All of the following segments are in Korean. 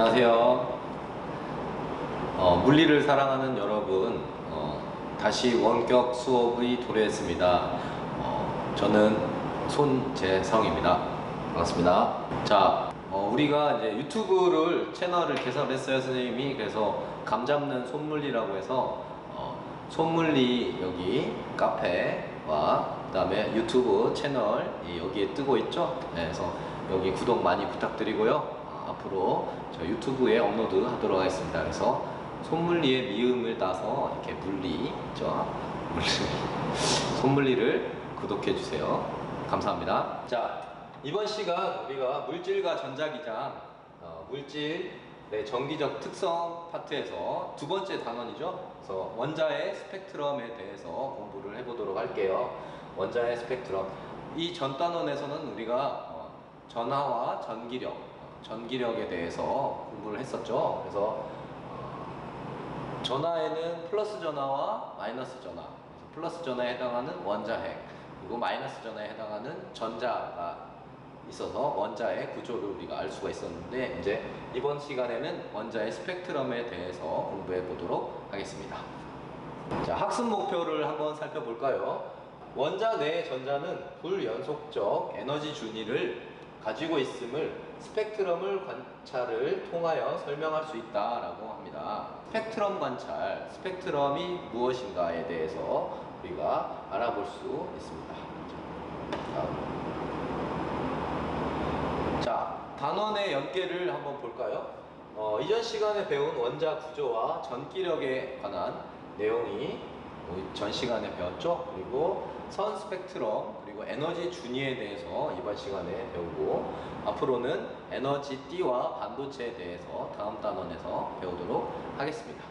안녕하세요. 물리를 사랑하는 여러분, 다시 원격 수업의 도래했습니다. 저는 손재성입니다. 반갑습니다. 자, 우리가 이제 유튜브를 채널을 개설했어요, 선생님이. 그래서 감 잡는 손물리라고 해서 손물리 여기 카페와 그 다음에 유튜브 채널이 여기에 뜨고 있죠. 네, 그래서 여기 구독 많이 부탁드리고요. 앞으로 저 유튜브에 업로드 하도록 하겠습니다. 그래서 손물리의 미음을 따서 이렇게 물리, 손물리를 구독해 주세요. 감사합니다. 자, 이번 시간 우리가 물질과 전자기장, 물질의 전기적 특성 파트에서 두 번째 단원이죠. 그래서 원자의 스펙트럼에 대해서 공부를 해보도록 할게요. 원자의 스펙트럼. 이 전 단원에서는 우리가 전하와 전기력에 대해서 공부를 했었죠. 그래서 전하에는 플러스 전하와 마이너스 전하, 플러스 전하에 해당하는 원자핵, 그리고 마이너스 전하에 해당하는 전자가 있어서 원자의 구조를 우리가 알 수가 있었는데, 이제 이번 시간에는 원자의 스펙트럼에 대해서 공부해 보도록 하겠습니다. 자, 학습 목표를 한번 살펴볼까요? 원자 내의 전자는 불연속적 에너지 준위를 가지고 있음을 스펙트럼을 관찰을 통하여 설명할 수 있다라고 합니다. 스펙트럼 관찰, 스펙트럼이 무엇인가에 대해서 우리가 알아볼 수 있습니다. 자, 단원의 연계를 한번 볼까요? 이전 시간에 배운 원자 구조와 전기력에 관한 내용이 전 시간에 배웠죠. 그리고 선 스펙트럼, 그리고 에너지 준위에 대해서 이번 시간에 배우고, 앞으로는 에너지 띠와 반도체에 대해서 다음 단원에서 배우도록 하겠습니다.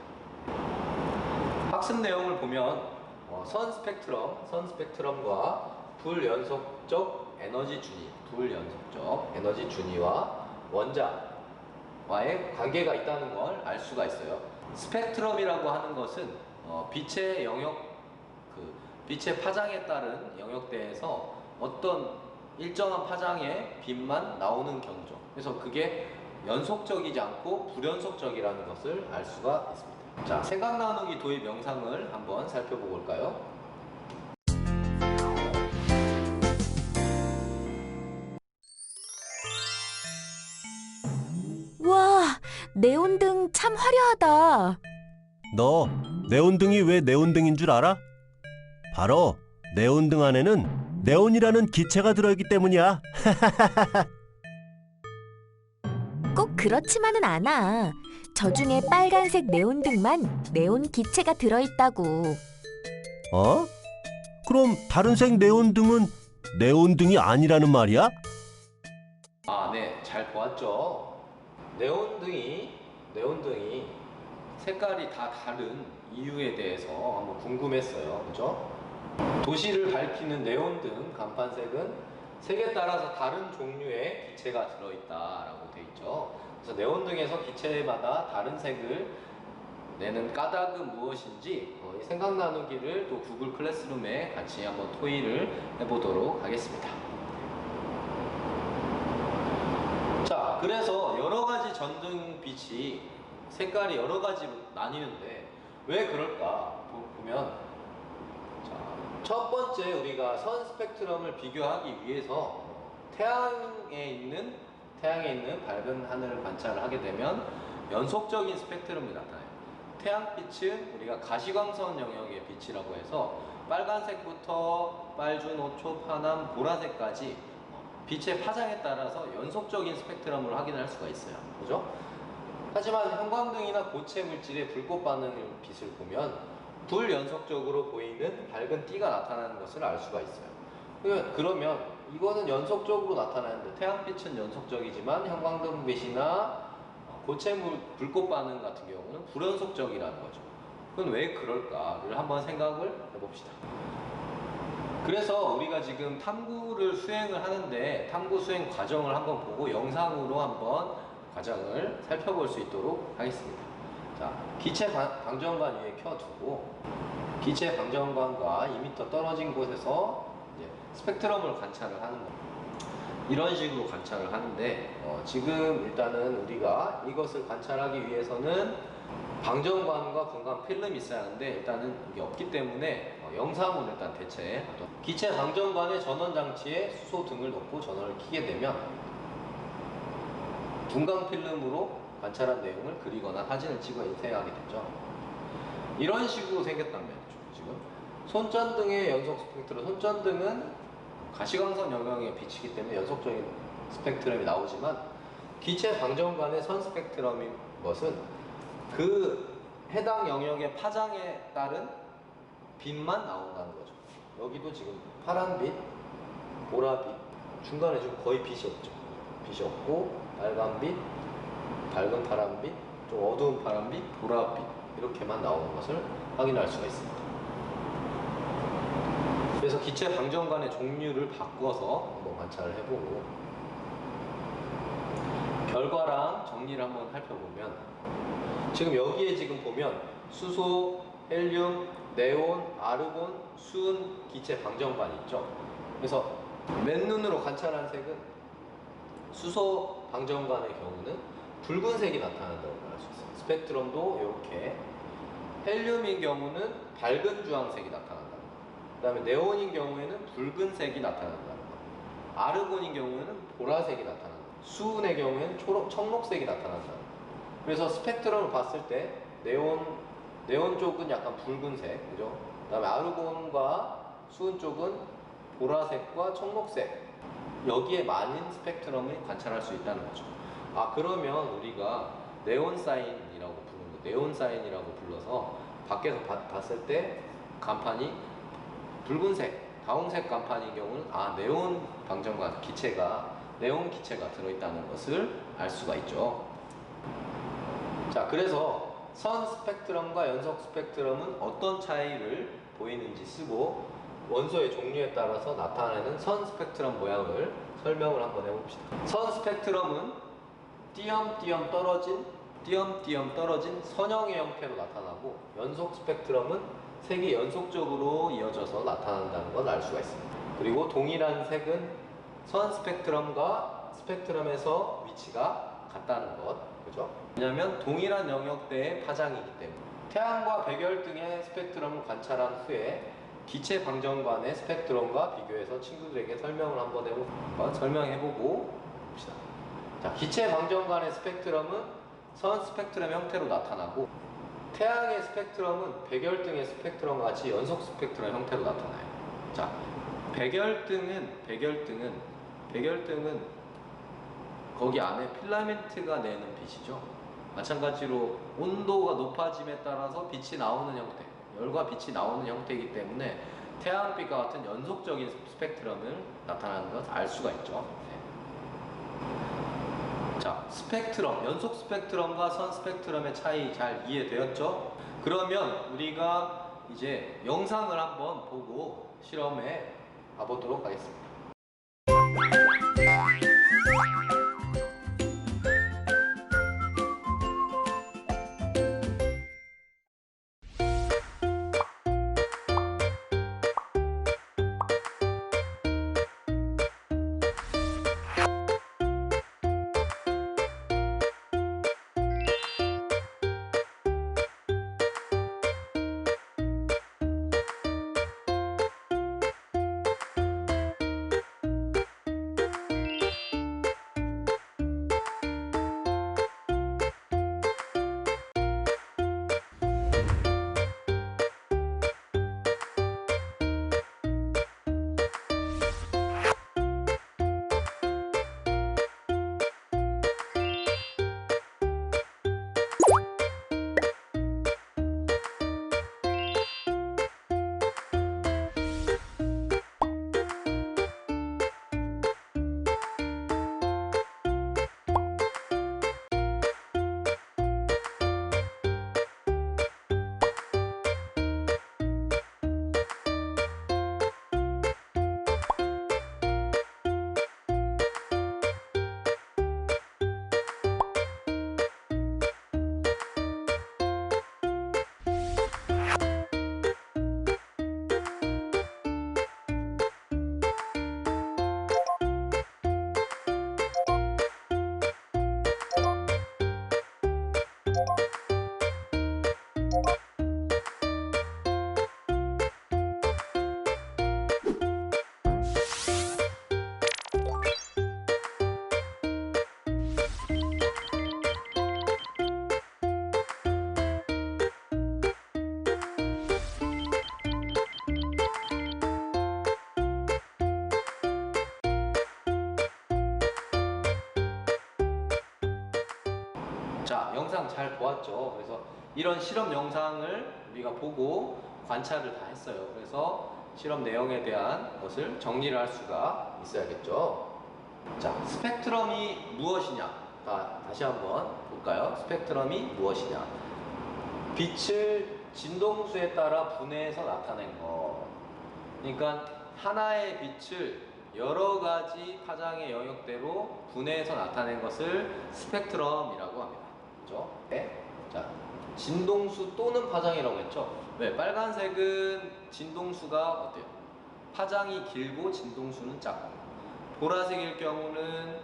학습 내용을 보면 선 스펙트럼과 불연속적 에너지 준위와 원자와의 관계가 있다는 걸 알 수가 있어요. 스펙트럼이라고 하는 것은 빛의 영역, 빛의 파장에 따른 영역대에서 어떤 일정한 파장의 빛만 나오는 경죠. 그래서 그게 연속적이지 않고 불연속적이라는 것을 알 수가 있습니다. 자, 생각 나누기 도입 영상을 한번 살펴볼까요? 와, 네온등 참 화려하다. 너 네온등이 왜 네온등인 줄 알아? 바로 네온등 안에는 네온이라는 기체가 들어있기 때문이야. 꼭 그렇지만은 않아. 저 중에 빨간색 네온등만 네온 기체가 들어있다고. 어? 그럼 다른 색 네온등은 네온등이 아니라는 말이야? 네, 잘 보았죠? 네온등이 색깔이 다 다른 이유에 대해서 한번 궁금했어요. 그죠? 도시를 밝히는 네온등 간판색은 색에 따라서 다른 종류의 기체가 들어있다라고 되어 있죠. 그래서 네온등에서 기체마다 다른 색을 내는 까닭은 무엇인지 이 생각 나누기를 또 구글 클래스룸에 같이 한번 토의를 해보도록 하겠습니다. 자, 그래서 여러 가지 전등 빛이 색깔이 여러 가지로 나뉘는데 왜 그럴까 보면, 자, 첫 번째 우리가 선 스펙트럼을 비교하기 위해서 태양에 있는 밝은 하늘을 관찰을 하게 되면 연속적인 스펙트럼이 나타나요. 태양빛은 우리가 가시광선 영역의 빛이라고 해서 빨간색부터 빨준, 호초, 파남, 보라색까지 빛의 파장에 따라서 연속적인 스펙트럼을 확인할 수가 있어요. 그죠? 하지만 형광등이나 고체 물질의 불꽃 반응의 빛을 보면 불연속적으로 보이는 밝은 띠가 나타나는 것을 알 수가 있어요. 그러면 이거는 연속적으로 나타나는데, 태양빛은 연속적이지만 형광등 빛이나 고체 불꽃 반응 같은 경우는 불연속적이라는 거죠. 그건 왜 그럴까를 한번 생각을 해봅시다. 그래서 우리가 지금 탐구를 수행을 하는데, 탐구 수행 과정을 한번 보고 영상으로 한번 과정을 살펴볼 수 있도록 하겠습니다. 자, 기체 방전관 위에 켜두고 기체 방전관과 2m 떨어진 곳에서 이제 스펙트럼을 관찰을 하는 겁니다. 이런 식으로 관찰을 하는데 지금 일단은 우리가 이것을 관찰하기 위해서는 방정관과 분광 필름이 있어야 하는데 일단은 이게 없기 때문에 영상으로 일단 대체하도록. 기체 방정관의 전원 장치에 수소 등을 놓고 전원을 켜게 되면 분광 필름으로 관찰한 내용을 그리거나 사진을 찍어 인쇄하게 되죠. 이런 식으로 생겼단 말이죠. 지금 손전등의 연속 스펙트럼, 손전등은 가시광선 영역에 비치기 때문에 연속적인 스펙트럼이 나오지만 기체 방정관의 선 스펙트럼인 것은 그 해당 영역의 파장에 따른 빛만 나온다는 거죠. 여기도 지금 파란빛, 보라빛, 중간에 지금 거의 빛이 없죠. 빛이 없고 빨간빛, 밝은 파란빛, 좀 어두운 파란빛, 보라빛 이렇게만 나오는 것을 확인할 수가 있습니다. 그래서 기체 방정관의 종류를 바꿔서 한번 관찰을 해보고 결과랑 정리를 한번 살펴보면 지금 여기에 지금 보면 수소, 헬륨, 네온, 아르곤, 수은 기체 방정관이 있죠. 그래서 맨눈으로 관찰한 색은 수소 방정관의 경우는 붉은색이 나타난다고 말할 수 있어요. 스펙트럼도 이렇게. 헬륨인 경우는 밝은 주황색이 나타난다. 그 다음에 네온인 경우에는 붉은색이 나타난다는 거. 아르곤인 경우에는 보라색이 나타난다. 수은의 경우에는 청록색이 나타난다. 그래서 스펙트럼을 봤을 때 네온 쪽은 약간 붉은색, 그죠? 그 다음에 아르곤과 수은 쪽은 보라색과 청록색. 여기에 많은 스펙트럼을 관찰할 수 있다는 거죠. 아, 그러면 우리가 네온 사인이라고 부르는 거, 네온 사인이라고 불러서 밖에서 봤을 때 간판이 붉은색, 다홍색 간판인 경우는 네온 방정관 기체가 네온 기체가 들어있다는 것을 알 수가 있죠. 자, 그래서 선 스펙트럼과 연속 스펙트럼은 어떤 차이를 보이는지 쓰고 원소의 종류에 따라서 나타내는 선 스펙트럼 모양을 설명을 한번 해봅시다. 선 스펙트럼은 띄엄띄엄 떨어진 선형의 형태로 나타나고 연속 스펙트럼은 색이 연속적으로 이어져서 나타난다는 걸 알 수가 있습니다. 그리고 동일한 색은 선 스펙트럼과 스펙트럼에서 위치가 같다는 것, 그죠? 왜냐하면 동일한 영역대의 파장이기 때문에. 태양과 백열 등의 스펙트럼을 관찰한 후에 기체 방정관의 스펙트럼과 비교해서 친구들에게 설명을 한번 설명해보고 봅시다. 자, 기체 방정관의 스펙트럼은 선 스펙트럼 형태로 나타나고 태양의 스펙트럼은 백열등의 스펙트럼과 같이 연속 스펙트럼 형태로 나타나요. 자, 백열등은 거기 안에 필라멘트가 내는 빛이죠. 마찬가지로 온도가 높아짐에 따라서 빛이 나오는 형태, 열과 빛이 나오는 형태이기 때문에 태양빛과 같은 연속적인 스펙트럼을 나타나는 것을 알 수가 있죠. 자, 스펙트럼, 연속 스펙트럼과 선 스펙트럼의 차이 잘 이해되었죠? 그러면 우리가 이제 영상을 한번 보고 실험해 가보도록 하겠습니다. 자, 영상 잘 보았죠? 그래서 이런 실험 영상을 우리가 보고 관찰을 다 했어요. 그래서 실험 내용에 대한 것을 정리를 할 수가 있어야겠죠. 자, 스펙트럼이 무엇이냐? 다시 한번 볼까요? 스펙트럼이 무엇이냐? 빛을 진동수에 따라 분해해서 나타낸 것. 그러니까 하나의 빛을 여러 가지 파장의 영역대로 분해해서 나타낸 것을 스펙트럼이라고 합니다. 그죠? 네. 자, 진동수 또는 파장이라고 했죠? 왜? 빨간색은 진동수가 어때요? 파장이 길고 진동수는 작고, 보라색일 경우는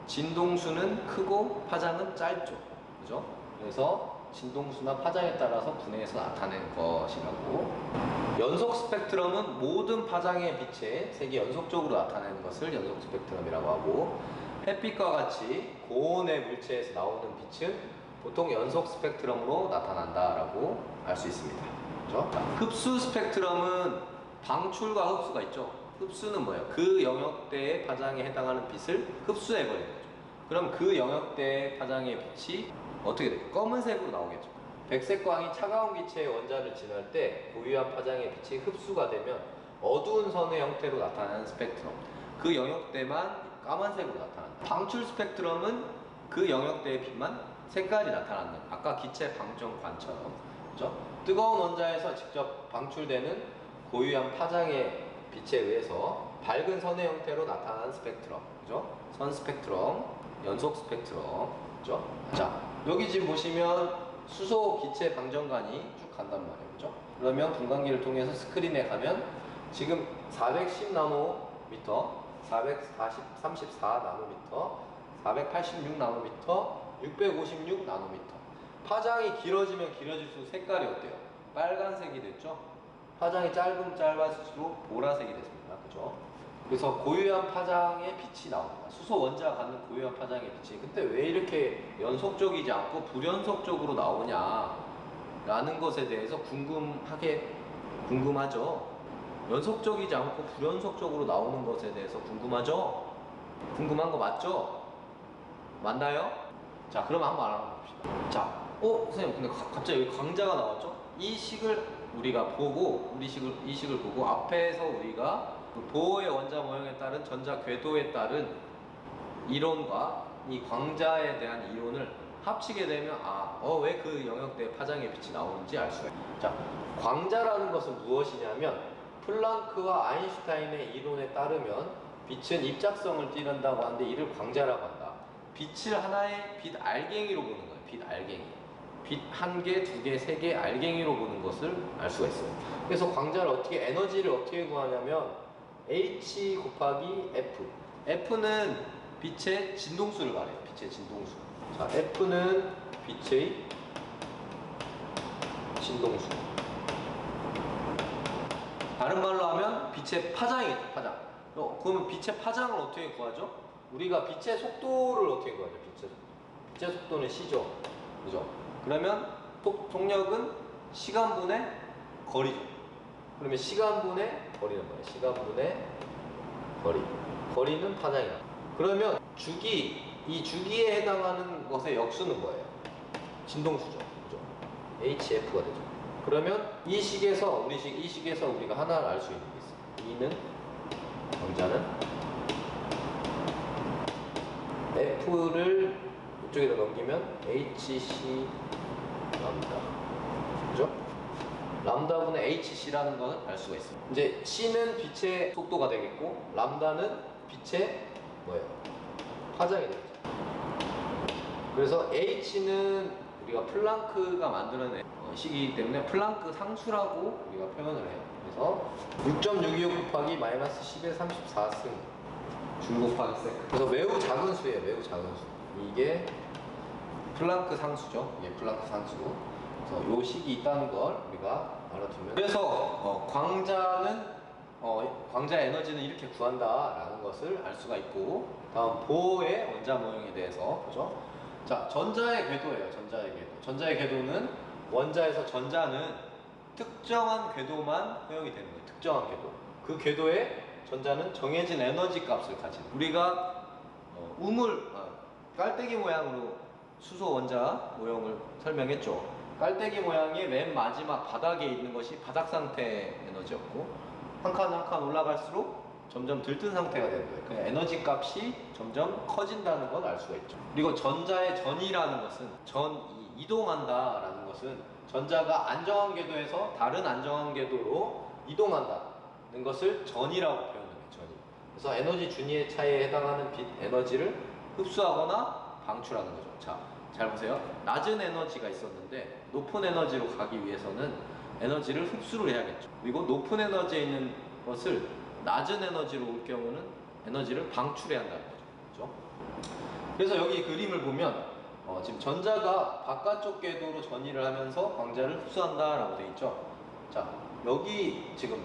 진동수는 크고 파장은 짧죠. 그죠? 그래서 진동수나 파장에 따라서 분해해서 나타낸 것이라고. 연속 스펙트럼은 모든 파장의 빛의 색이 연속적으로 나타내는 것을 연속 스펙트럼이라고 하고, 햇빛과 같이 고온의 물체에서 나오는 빛은 보통 연속 스펙트럼으로 나타난다라고 알 수 있습니다. 그렇죠? 흡수 스펙트럼은 방출과 흡수가 있죠. 흡수는 뭐예요? 그 영역대의 파장에 해당하는 빛을 흡수해버리는 거죠. 그럼 그 영역대의 파장의 빛이 어떻게 돼요? 검은색으로 나오겠죠. 백색 광이 차가운 기체의 원자를 지날 때 고유한 파장의 빛이 흡수가 되면 어두운 선의 형태로 나타나는 스펙트럼, 그 영역대만 까만색으로 나타난다. 방출 스펙트럼은 그 영역대의 빛만 색깔이 나타나는, 아까 기체 방정관처럼, 그렇죠? 뜨거운 원자에서 직접 방출되는 고유한 파장의 빛에 의해서 밝은 선의 형태로 나타나는 스펙트럼, 그죠? 선 스펙트럼, 연속 스펙트럼, 그죠? 자, 여기 지금 보시면 수소 기체 방정관이 쭉 간단 말이에요, 그죠? 그러면 분광기를 통해서 스크린에 가면 지금 410 나노미터, 434 나노미터, 486 나노미터, 656 나노미터. 파장이 길어지면 길어질수록 색깔이 어때요? 빨간색이 됐죠? 파장이 짧으면 짧아질수록 보라색이 됐습니다. 그죠? 그래서 고유한 파장의 빛이 나옵니다. 수소 원자가 갖는 고유한 파장의 빛이. 근데 왜 이렇게 연속적이지 않고 불연속적으로 나오냐 라는 것에 대해서 궁금하죠? 연속적이지 않고 불연속적으로 나오는 것에 대해서 궁금하죠? 궁금한 거 맞죠? 맞나요? 자, 그럼 한번 알아봅시다. 자, 선생님, 근데 갑자기 여기 광자가 나왔죠? 이 식을 우리가 보고, 이 식을 보고 앞에서 우리가 그 보호의 원자 모형에 따른 전자 궤도에 따른 이론과 이 광자에 대한 이론을 합치게 되면 왜 그 영역대의 파장의 빛이 나오는지 알 수가 있어요. 자, 광자라는 것은 무엇이냐면 플랑크와 아인슈타인의 이론에 따르면 빛은 입작성을 띠른다고 하는데 이를 광자라고 한다. 빛을 하나의 빛 알갱이로 보는 거예요. 빛 알갱이. 빛 한 개, 두 개, 세 개 알갱이로 보는 것을 알 수가 있어요. 그래서 광자를 에너지를 어떻게 구하냐면 H 곱하기 F. F는 빛의 진동수를 말해요. 빛의 진동수. 자, F는 빛의 진동수. 다른 말로 하면 빛의 파장이겠죠. 파장. 그러면 빛의 파장을 어떻게 구하죠? 우리가 빛의 속도를 어떻게 구하죠? 빛의 속도는 C죠. 그죠? 그러면 속력은 시간분의 거리죠. 그러면 시간분의 거리는 뭐예요? 시간분의 거리. 거리는 파장이다. 그러면 이 주기에 해당하는 것의 역수는 뭐예요? 진동수죠. 그죠? HF가 되죠. 그러면 이 식에서 우리가 하나를 알 수 있는 게 있어요. E는 광자는 F를 이쪽에다 넘기면 HC 람다. 그죠? 람다분의 HC라는 것을 알 수가 있어요. 이제 C는 빛의 속도가 되겠고, 람다는 빛의 파장이 되겠죠. 그래서 H는 우리가 플랑크가 만들어낸 식이기 때문에 플랑크 상수라고 우리가 표현을 해요. 그래서 6.625 곱하기 마이너스 10의 34승 줄 곱하기 세. 그래서 매우 작은 수예요. 매우 작은 수. 이게 플랑크 상수죠. 이게 플랑크 상수. 그래서 요 식이 있다는 걸 우리가 알아두면. 그래서 광자 에너지는 이렇게 구한다라는 것을 알 수가 있고, 다음 보호의 원자 모형에 대해서 보죠. 자, 전자의 궤도예요. 전자의 궤도는 원자에서 전자는 특정한 궤도만 허용이 되는 거예요. 특정한 궤도. 그 궤도에 전자는 정해진 에너지 값을 가진. 우리가 깔때기 모양으로 수소 원자 모형을 설명했죠. 깔때기 모양의 맨 마지막 바닥에 있는 것이 바닥 상태 에너지였고, 한 칸 한 칸 올라갈수록 점점 들뜬 상태가 되는 거예요. 그 에너지 값이 점점 커진다는 걸 알 수가 있죠. 그리고 전자의 전이라는 것은 이동한다라는 것은 전자가 안정한 궤도에서 다른 안정한 궤도로 이동한다는 것을 전이라고 표현하는 거예요. 전이. 그래서 에너지 준위의 차이에 해당하는 빛 에너지를 흡수하거나 방출하는 거죠. 자, 잘 보세요. 낮은 에너지가 있었는데 높은 에너지로 가기 위해서는 에너지를 흡수를 해야겠죠. 그리고 높은 에너지에 있는 것을 낮은 에너지로 올 경우는 에너지를 방출해야 한다는 거죠. 그렇죠? 그래서 여기 그림을 보면 지금 전자가 바깥쪽 궤도로 전이를 하면서 광자를 흡수한다라고 되어 있죠. 자, 여기 지금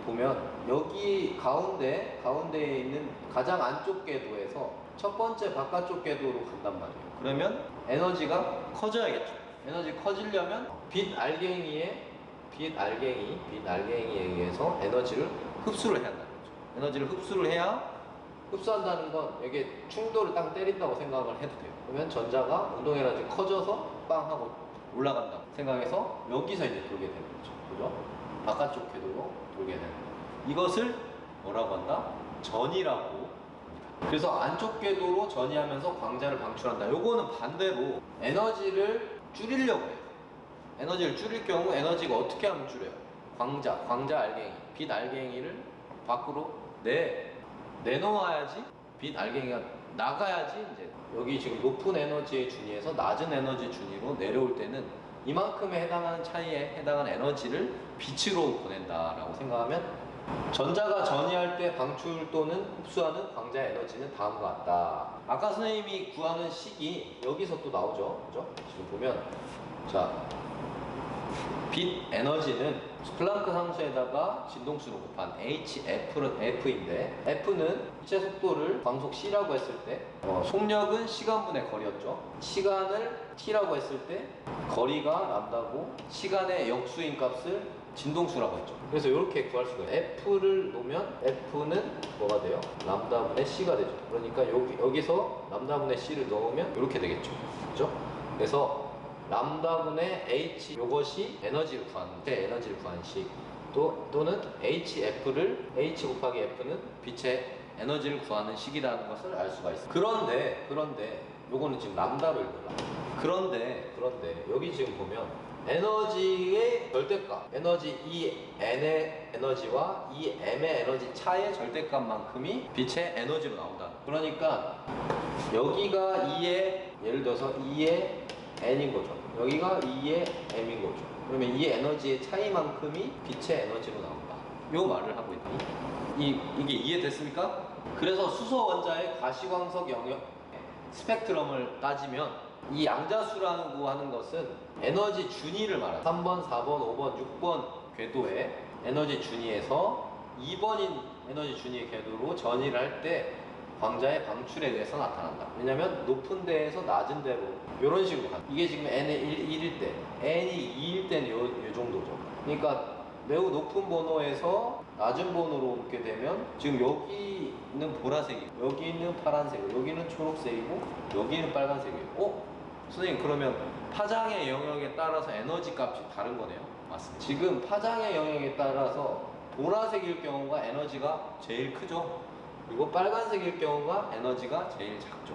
보면 여기 가운데에 있는 가장 안쪽 궤도에서 첫 번째 바깥쪽 궤도로 간단 말이에요. 그러면 에너지가 커져야겠죠. 에너지 커지려면 빛 알갱이에 의해서 에너지를 흡수를 해야 한다는 거죠. 에너지를 흡수를 해야, 흡수한다는 건 여기에 충돌을 딱 때린다고 생각을 해도 돼요. 그러면 전자가 운동 에너지 커져서 빵 하고 올라간다고 생각해서 여기서 이제 돌게 되는 거죠. 그죠? 바깥쪽 궤도로 돌게 되는 거예요. 이것을 뭐라고 한다? 전이라고 합니다. 그래서 안쪽 궤도로 전이하면서 광자를 방출한다. 요거는 반대로 에너지를 줄이려고 해요. 에너지를 줄일 경우 에너지가 어떻게 하면 줄여요? 광자 알갱이, 빛 알갱이를 밖으로 내놓아야지, 빛 알갱이가 나가야지. 이제 여기 지금 높은 에너지의 준위에서 낮은 에너지 준위로 내려올 때는 이만큼에 해당하는 차이에 해당하는 에너지를 빛으로 보낸다라고 생각하면, 전자가 전이할 때 방출 또는 흡수하는 광자 에너지는 다음과 같다. 아까 선생님이 구하는 식이 여기서 또 나오죠. 그죠? 지금 보면, 자, 빛 에너지는 플랑크 함수에다가 진동수를 곱한 F인데, F는 빛의 속도를 광속 c라고 했을 때, 속력은 시간분의 거리였죠. 시간을 t라고 했을 때 거리가 람다고, 시간의 역수인 값을 진동수라고 했죠. 그래서 이렇게 구할 수가 있어요. F를 놓으면 F는 뭐가 돼요? 람다분의 c가 되죠. 그러니까 여기서 람다분의 c를 넣으면 이렇게 되겠죠. 그죠? 그래서 람다분의 h, 요것이 에너지를 구하는 식, 또는 hf를 h 곱하기 f는 빛의 에너지를 구하는 식이라는 것을 알 수가 있어요. 그런데 요거는 지금 람다로 읽어요. 그런데 여기 지금 보면 에너지의 절대값, 이 n의 에너지와 이 m의 에너지 차의 절대값만큼이 빛의 에너지로 나온다. 그러니까 여기가 2의, 예를 들어서 2의 n인 거죠. 여기가 2의 m인 거죠. 그러면 이 에너지의 차이만큼이 빛의 에너지로 나온다. 요 말을 하고 있니? 이게 이해됐습니까? 그래서 수소 원자의 가시광석 영역 스펙트럼을 따지면 이 양자수라고 하는 것은 에너지 준위를 말합니다. 3번, 4번, 5번, 6번 궤도의 에너지 준위에서 2번인 에너지 준위의 궤도로 전이를 할 때 광자의 방출에 의해서 나타난다. 왜냐면 높은 데에서 낮은 데로 이런 식으로 간다. 이게 지금 n이 1일 때, n이 2일 때는 요 정도죠. 그러니까 매우 높은 번호에서 낮은 번호로 옮게 되면 지금 여기는 보라색이고, 여기는 파란색이고, 여기는 초록색이고, 여기는 빨간색이에요. 선생님, 그러면 파장의 영역에 따라서 에너지 값이 다른 거네요? 맞습니다. 지금 파장의 영역에 따라서 보라색일 경우가 에너지가 제일 크죠? 그리고 빨간색일 경우가 에너지가 제일 작죠.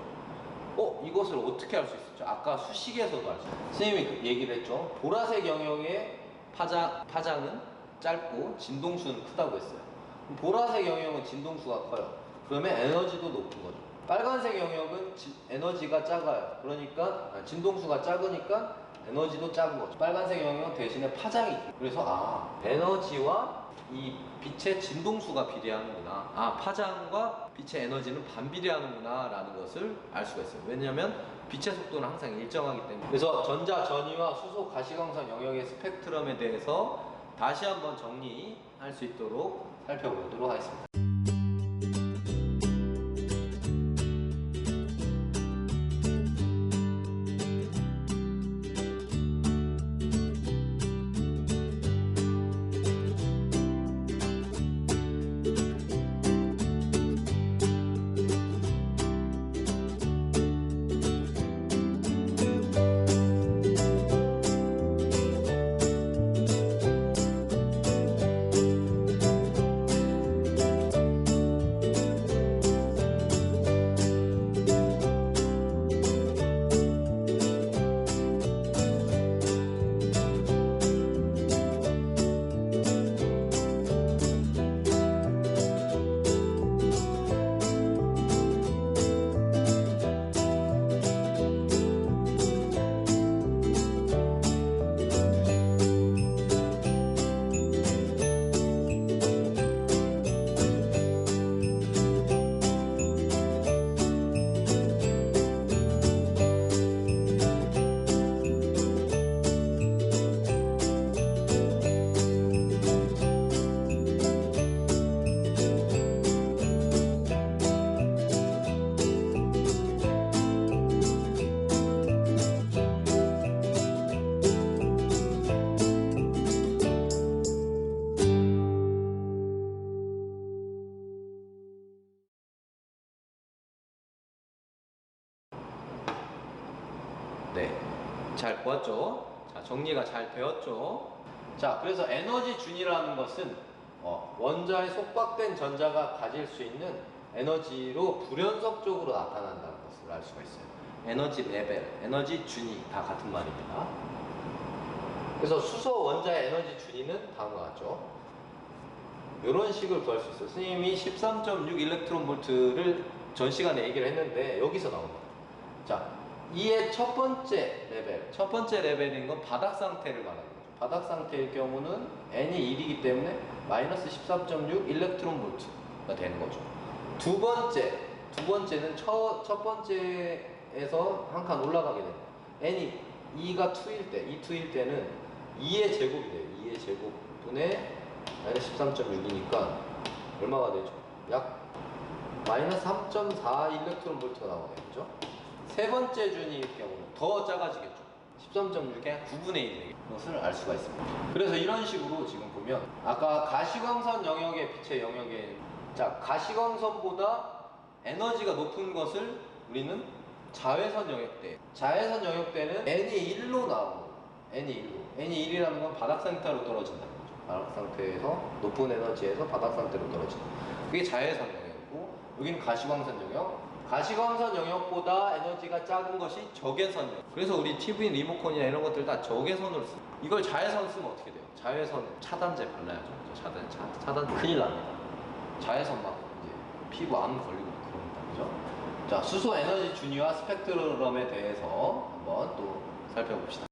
이것을 어떻게 알 수 있었죠? 아까 수식에서도 알 수 있어요. 선생님이 얘기를 했죠. 보라색 영역의 파장은 짧고 진동수는 크다고 했어요. 보라색 영역은 진동수가 커요. 그러면 에너지도 높은 거죠. 빨간색 영역은 에너지가 작아요. 그러니까 진동수가 작으니까 에너지도 작은 거죠. 빨간색 영역은 대신에 파장이 있고, 그래서 에너지와 이 빛의 진동수가 비례하는구나, 파장과 빛의 에너지는 반비례하는구나 라는 것을 알 수가 있어요. 왜냐하면 빛의 속도는 항상 일정하기 때문에. 그래서 전자 전위와 수소 가시광선 영역의 스펙트럼에 대해서 다시 한번 정리할 수 있도록 살펴보도록 하겠습니다. 네, 잘 보았죠? 자, 정리가 잘 되었죠? 자, 그래서 에너지 준이라는 것은 원자에 속박된 전자가 가질 수 있는 에너지로 불연속적으로 나타난다는 것을 알 수가 있어요. 에너지 레벨, 에너지 준이 다 같은 말입니다. 그래서 수소 원자의 에너지 준위는 다음과 같죠. 이런 식을 구할 수 있어요. 선생님이 13.6 일렉트론 볼트를 전 시간에 얘기를 했는데 여기서 나옵니다. 자, 이의 첫 번째 레벨인 건 바닥 상태를 말하는 거죠. 바닥 상태일 경우는 N이 1이기 때문에 마이너스 13.6 일렉트론 볼트가 되는 거죠. 두 번째는 첫 번째에서 한 칸 올라가게 됩니다. N이 2가 2일 때는 2의 제곱이 돼요. 2의 제곱분의 마이너스 13.6이니까 얼마가 되죠? 약 마이너스 3.4 일렉트론 볼트가 나오네요. 그죠? 세 번째 준위일 경우는 더 작아지겠죠. 13.6의 9분의 1이 되는 것을 알 수가 있습니다. 그래서 이런 식으로 지금 보면 아까 가시광선 영역의 빛의 영역에 가시광선보다 에너지가 높은 것을 우리는 자외선 영역대. 자외선 영역대는 N이 1로 나오는 N이 1이라는 건 바닥 상태로 떨어진다는 거죠. 바닥 상태에서 높은 에너지에서 바닥 상태로 떨어진다. 그게 자외선 영역이고 여기는 가시광선 영역. 가시광선 영역보다 에너지가 작은 것이 적외선 영역. 그래서 우리 TV 리모컨이나 이런 것들 다 적외선으로 씁니다. 이걸 자외선 쓰면 어떻게 돼요? 자외선 차단제 발라야죠. 차단 큰일 납니다. 자외선 막 이제 피부 암 걸리고 그럽니다. 그죠? 자, 수소 에너지 준위와 스펙트럼에 대해서 한번 또 살펴봅시다.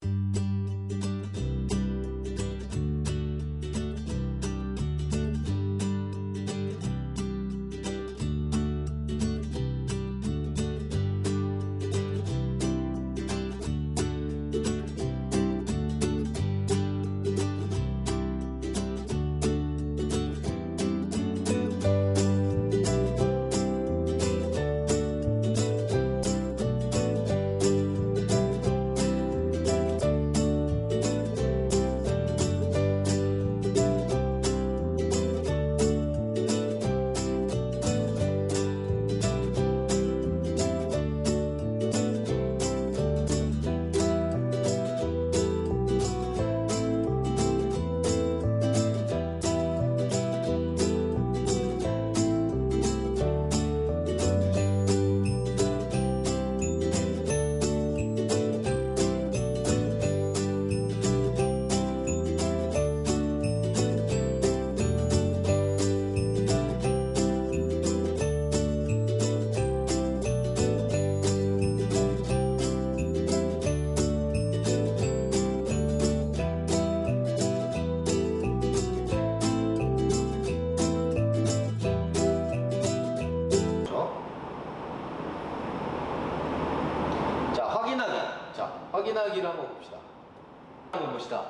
확인하기를 한번 봅시다.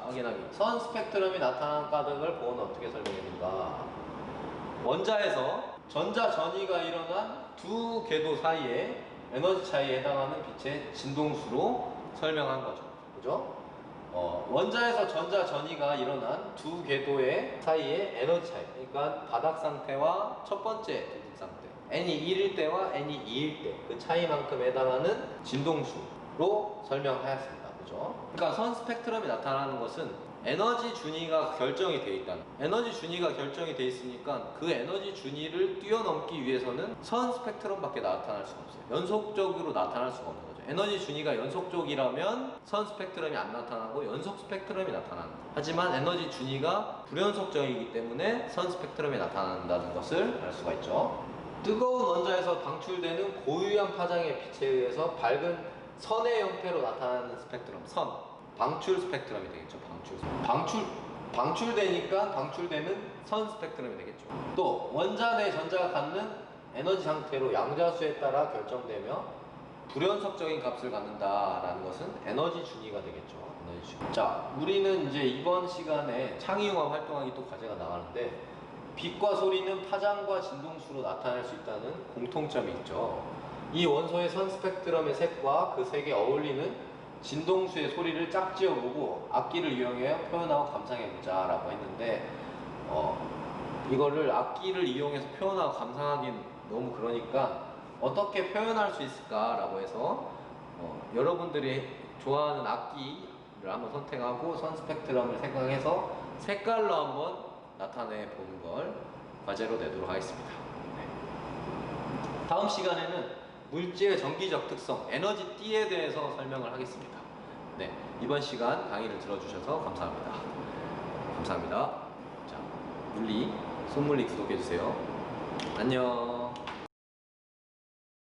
확인하기. 선 스펙트럼이 나타난 까닭을 보어는 어떻게 설명해드릴까? 원자에서 전자 전이가 일어난 두 궤도 사이의 에너지 차이에 해당하는 빛의 진동수로 설명한 거죠. 그죠? 원자에서 전자 전이가 일어난 두 궤도의 사이의 에너지 차이. 그러니까 바닥 상태와 첫 번째 도둑 상태. N이 1일 때와 N이 2일 때 그 차이만큼 해당하는 진동수로 설명하였습니다. 그죠? 그러니까 선 스펙트럼이 나타나는 것은 에너지 준위가 결정이 돼 있다는. 에너지 준위가 결정이 돼 있으니까 그 에너지 준위를 뛰어넘기 위해서는 선 스펙트럼밖에 나타날 수가 없어요. 연속적으로 나타날 수가 없는 거죠. 에너지 준위가 연속적이라면 선 스펙트럼이 안 나타나고 연속 스펙트럼이 나타나는 거예요. 하지만 에너지 준위가 불연속적이기 때문에 선 스펙트럼이 나타난다는 것을 알 수가 있죠. 뜨거운 원자에서 방출되는 고유한 파장의 빛에 의해서 밝은 선의 형태로 나타나는 스펙트럼, 선, 방출 스펙트럼이 되겠죠. 방출되니까 방출되는 선 스펙트럼이 되겠죠. 또 원자 내 전자가 갖는 에너지 상태로 양자수에 따라 결정되며 불연속적인 값을 갖는다라는 것은 에너지 준위가 되겠죠. 에너지 준위. 자, 우리는 이제 이번 시간에 창의융합 활동하기 또 과제가 나가는데 빛과 소리는 파장과 진동수로 나타날 수 있다는 공통점이 있죠. 이 원소의 선 스펙트럼의 색과 그 색에 어울리는 진동수의 소리를 짝지어보고 악기를 이용해 표현하고 감상해보자 라고 했는데 이거를 악기를 이용해서 표현하고 감상하긴 너무 그러니까 어떻게 표현할 수 있을까 라고 해서 여러분들이 좋아하는 악기를 한번 선택하고 선 스펙트럼을 생각해서 색깔로 한번 나타내 보는 걸 과제로 내도록 하겠습니다. 네. 다음 시간에는 물질의 전기적 특성, 에너지 띠에 대해서 설명을 하겠습니다. 네, 이번 시간 강의를 들어주셔서 감사합니다. 감사합니다. 자, 물리, 손물리 구독해주세요. 안녕.